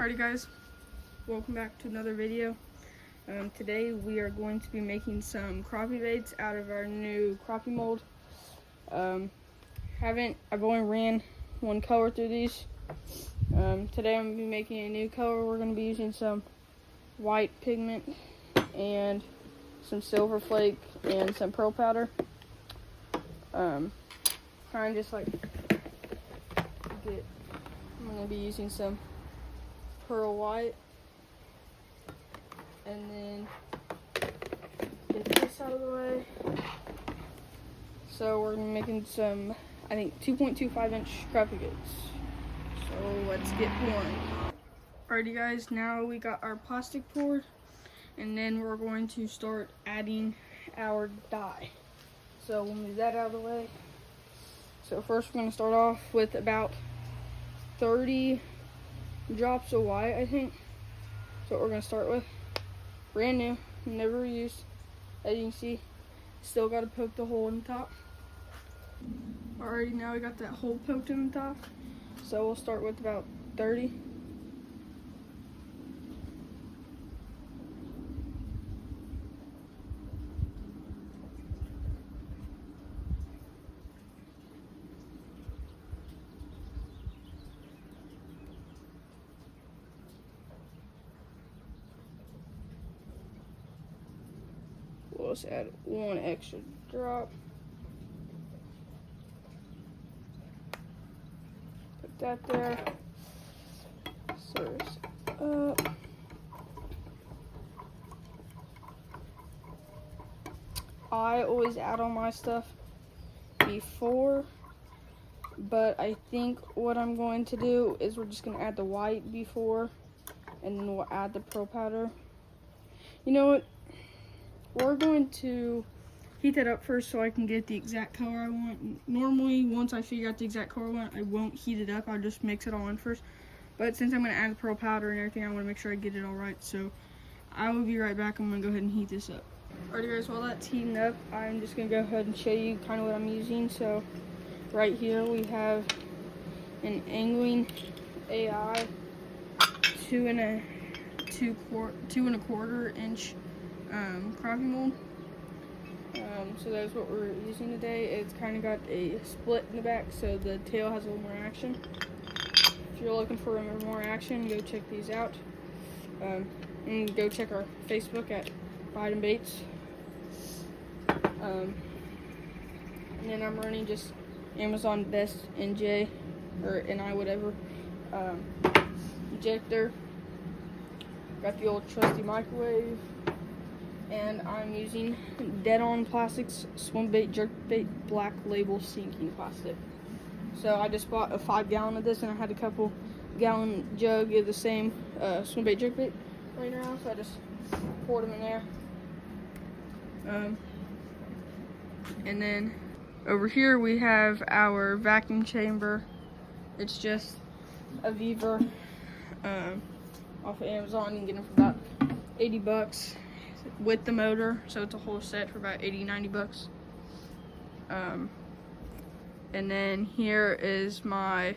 Alrighty guys, welcome back to another video. Today we are going to be making some crappie baits out of our new crappie mold. I've only ran one color through these. Today I'm going to be making a new color. We're going to be using some white pigment and some silver flake and some pearl powder. I'm going to be using some pearl white, and then get this out of the way. So we're making some, I think, 2.25 inch crappie baits. So let's get pouring. Alrighty guys, now we got our plastic poured, and then we're going to start adding our dye. So we'll move that out of the way. So first we're going to start off with about 30 drops of white, I think. So what we're going to start with. Brand new, never used. As you can see, still got to poke the hole in the top. Alrighty, now we got that hole poked in the top. So we'll start with about 30. We'll just add one extra drop. Put that there. Stir this up. I always add all my stuff before, but I think what I'm going to do is we're just going to add the white before, and then we'll add the pearl powder. You know what? We're going to heat that up first so I can get the exact color I want. Normally, once I figure out the exact color I want, I won't heat it up. I'll just mix it all in first. But since I'm going to add the pearl powder and everything, I want to make sure I get it all right. So I will be right back. I'm going to go ahead and heat this up. Alright guys, while that's heating up, I'm just going to go ahead and show you kind of what I'm using. So right here we have an angling AI 2 1/4 inch crappie mold. So that's what we're using today. It's kind of got a split in the back, so the tail has a little more action. If you're looking for more action, go check these out. And go check our Facebook at Biden Baits. And then I'm running just Amazon Best NJ or NI whatever ejector. Got the old trusty microwave. And I'm using Dead On Plastics swim bait, jerk bait, black label sinking plastic. So I just bought a 5-gallon of this, and I had a couple gallon jug of the same swim bait, jerk bait right now, so I just poured them in there. And then over here we have our vacuum chamber. It's just a Viva off of Amazon. You can get them for about 80 bucks. With the motor, so it's a whole set for about 80-90 bucks. And then here is my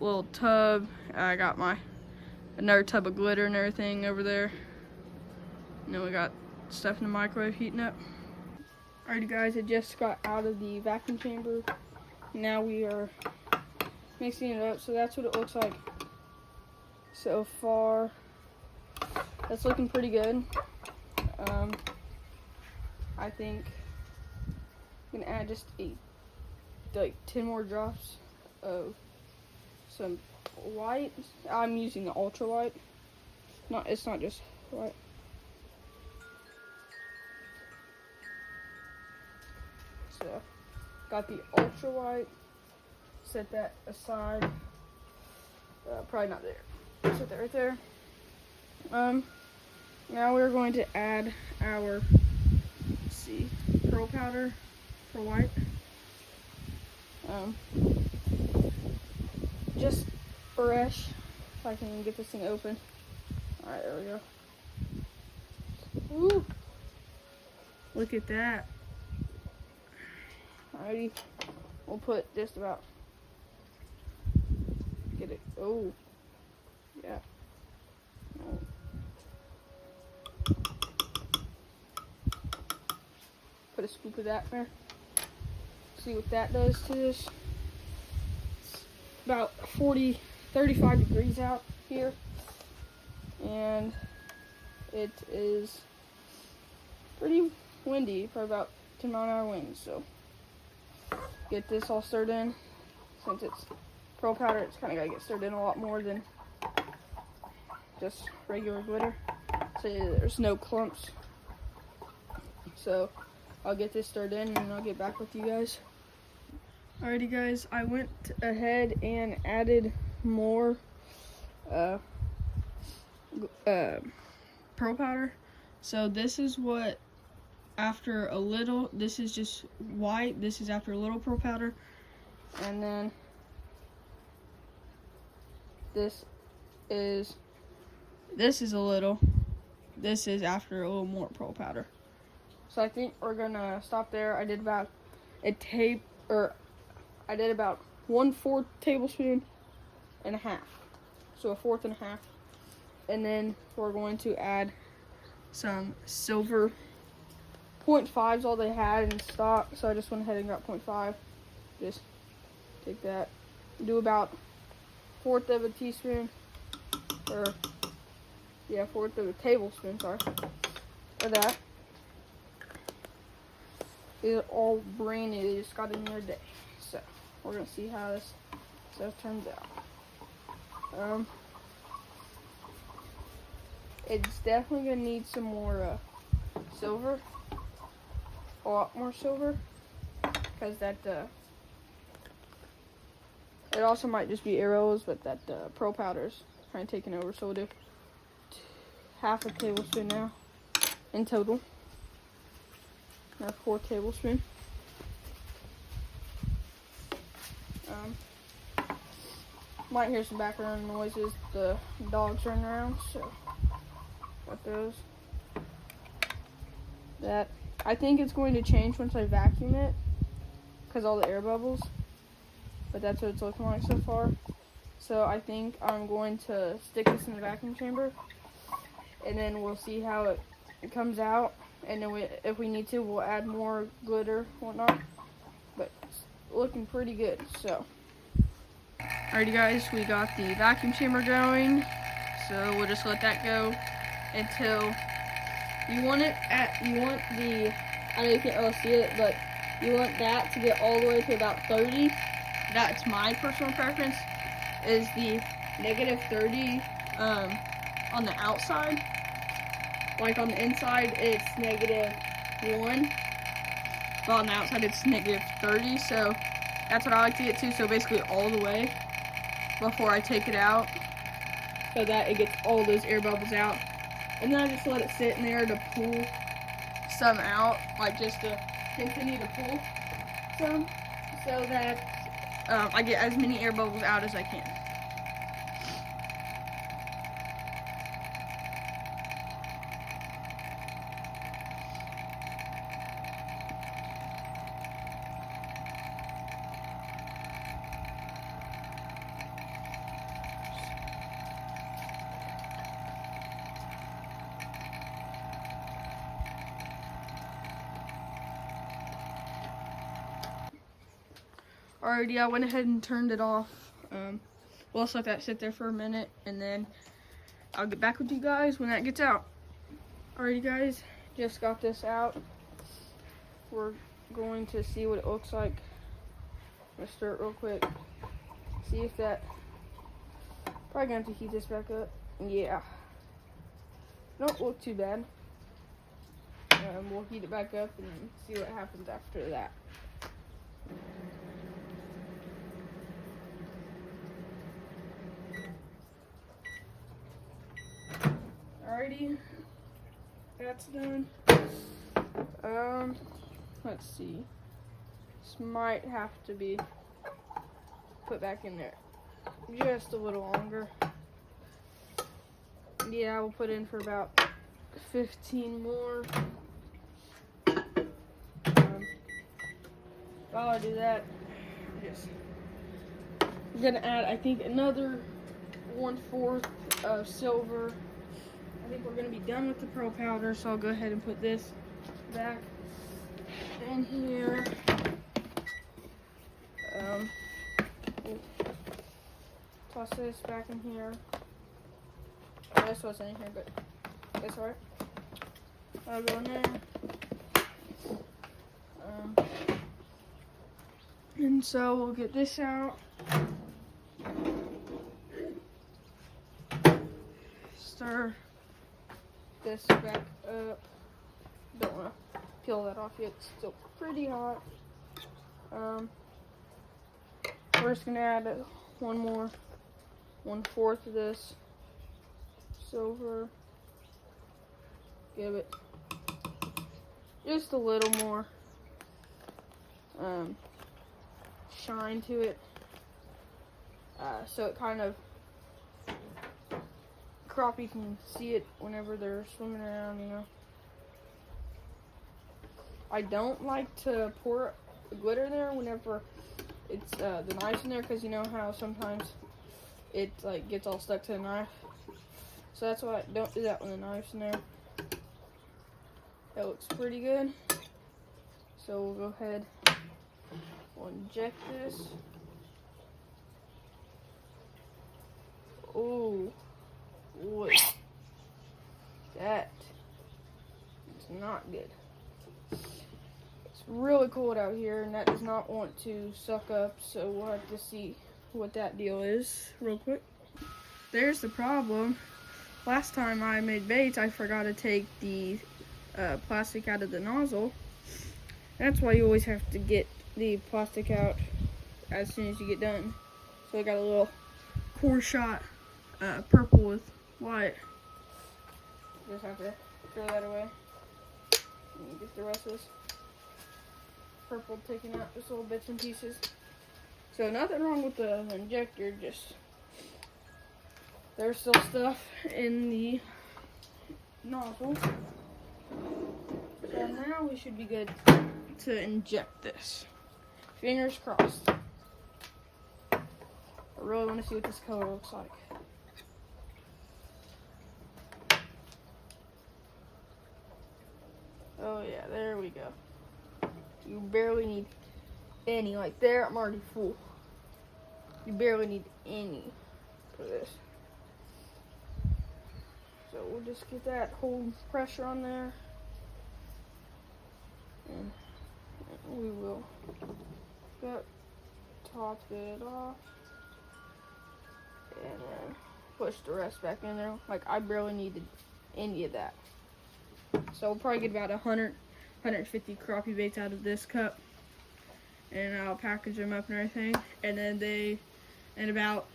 little tub. I got another tub of glitter and everything over there. And then we got stuff in the microwave heating up. Alrighty guys, it just got out of the vacuum chamber. Now we are mixing it up, so that's what it looks like so far. That's looking pretty good. I think I'm gonna add just 10 more drops of some white. I'm using the ultra white. It's not just white. So got the ultra white. Set that aside. Probably not there. Set that right there. Now we're going to add our, pearl powder for white. Just fresh, if I can get this thing open. Alright, there we go. Woo! Look at that. Alrighty, we'll put just about, get it, oh, yeah, put a scoop of that there. See what that does to this. It's about 35 degrees out here, and it is pretty windy, probably about 10-mile-an-hour winds. So get this all stirred in. Since it's pearl powder, it's kind of got to get stirred in a lot more than just regular glitter, so there's no clumps. So I'll get this stirred in and I'll get back with you guys. Alrighty guys, I went ahead and added more pearl powder. So this is what, after a little, this is just white, this is after a little pearl powder, and then this is a little, this is after a little more pearl powder. So I think we're gonna stop there. I did about I did about 1/4 tablespoon and a half. So a 1/4 and a half. And then we're going to add some silver. 0.5 is all they had in stock, so I just went ahead and got 0.5. Just take that. Do about 1/4 of a teaspoon, or yeah, 1/4 of a tablespoon, sorry, of that. These are all brand new. They just got in there today. So we're gonna see how this stuff turns out. It's definitely gonna need some more silver, a lot more silver, because that it also might just be arrows, but that pearl powder's kind of taking over. So we'll do 1/2 tablespoon now in total. Now 1/4 tablespoon. Might hear some background noises. The dogs running around, so got those. That, I think it's going to change once I vacuum it, because all the air bubbles. But that's what it's looking like so far. So I think I'm going to stick this in the vacuum chamber, and then we'll see how it comes out. And then if we need to, we'll add more glitter, whatnot. But it's looking pretty good. So, alrighty guys, we got the vacuum chamber going. So we'll just let that go until you want the, I know you can't really see it, but you want that to get all the way to about 30. That's my personal preference, is the -30 on the outside. Like on the inside, it's -1, but on the outside, it's -30. So that's what I like to get to. So basically all the way before I take it out, so that it gets all those air bubbles out. And then I just let it sit in there to pull some out, like just to continue to pull some, so that I get as many air bubbles out as I can. Alrighty, I went ahead and turned it off. We'll also let that sit there for a minute, and then I'll get back with you guys when that gets out. Alrighty guys, just got this out. We're going to see what it looks like. I'm gonna stir it real quick. See if that, probably gonna have to heat this back up. Yeah, don't look too bad. We'll heat it back up and then see what happens after that. Alrighty, that's done. Let's see. This might have to be put back in there just a little longer. Yeah, we'll put in for about 15 more. While I do that, I'm gonna add, I think, another 1/4 of silver. I think we're gonna be done with the pearl powder, so I'll go ahead and put this back in here. Toss this back in here. Oh, this wasn't in here, but that's alright. I'll go in there. And so we'll get this out. Stir this back up. Don't want to peel that off yet. It's still pretty hot. We're just gonna add one more 1/4 of this silver. Give it just a little more shine to it, so it kind of crappie can see it whenever they're swimming around, you know. I don't like to pour the glitter there whenever it's the knife's in there, because you know how sometimes it like gets all stuck to the knife. So that's why I don't do that when the knife's in there. That looks pretty good. So we'll go ahead, we'll inject this. Oh, boy, that is not good. It's really cold out here, and that does not want to suck up, so we'll have to see what that deal is real quick. There's the problem. Last time I made baits, I forgot to take the plastic out of the nozzle. That's why you always have to get the plastic out as soon as you get done. So I got a little core shot purple with white. Just have to throw that away. And get the rest of this purple taken out, just little bits and pieces. So nothing wrong with the injector, just there's still stuff in the nozzle. So now we should be good to inject this. Fingers crossed. I really want to see what this color looks like. Oh yeah, there we go. You barely need any. Like there, I'm already full. You barely need any for this. So we'll just get that whole pressure on there. And we will top it off. And then push the rest back in there. Like I barely needed any of that. So we'll probably get about 150 crappie baits out of this cup. And I'll package them up and everything. And then in about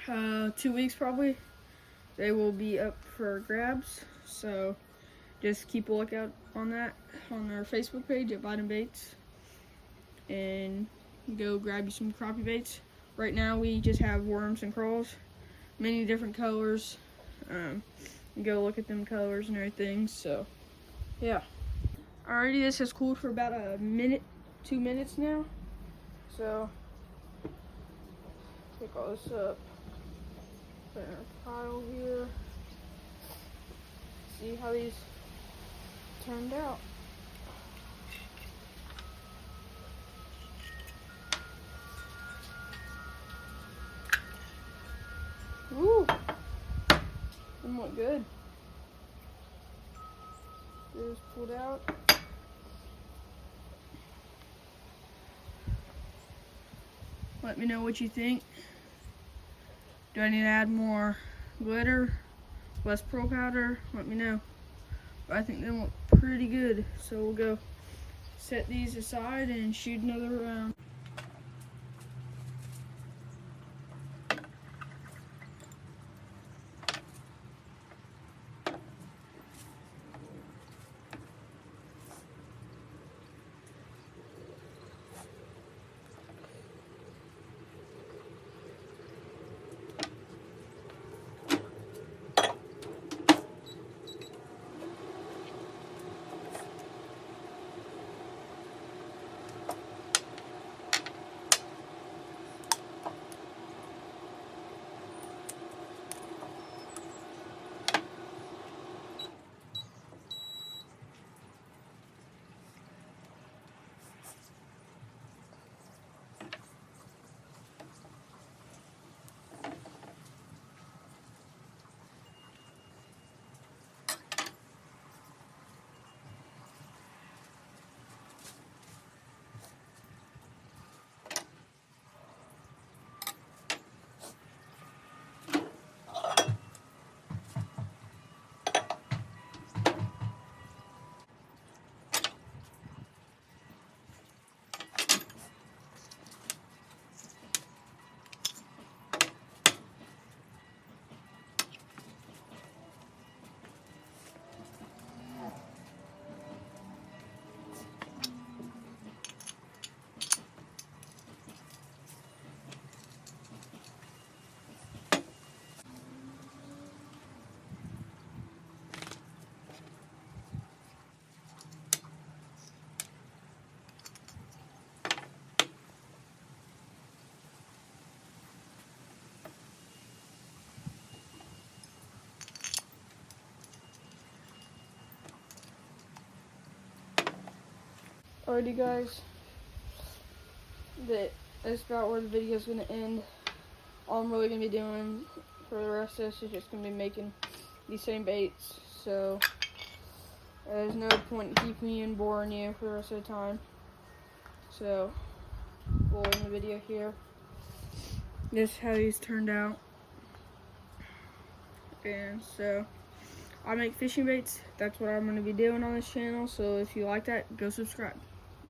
2 weeks probably, they will be up for grabs. So just keep a lookout on that on our Facebook page at Bottom Baits. And go grab you some crappie baits. Right now we just have worms and crawls, many different colors. Go look at them colors and everything. So yeah. Alrighty, this has cooled for about a minute, 2 minutes now. So take all this up, put it in a pile here. See how these turned out. Woo! Them look good. This pulled out. Let me know what you think. Do I need to add more glitter, less pearl powder? Let me know. But I think they look pretty good. So we'll go set these aside and shoot another round. Alrighty guys, that's about where the video is going to end. All I'm really going to be doing for the rest of this is just going to be making these same baits, so there's no point in keeping you and boring you for the rest of the time. So we'll end the video here. This is how these turned out. And so I make fishing baits. That's what I'm going to be doing on this channel, so if you like that, go subscribe.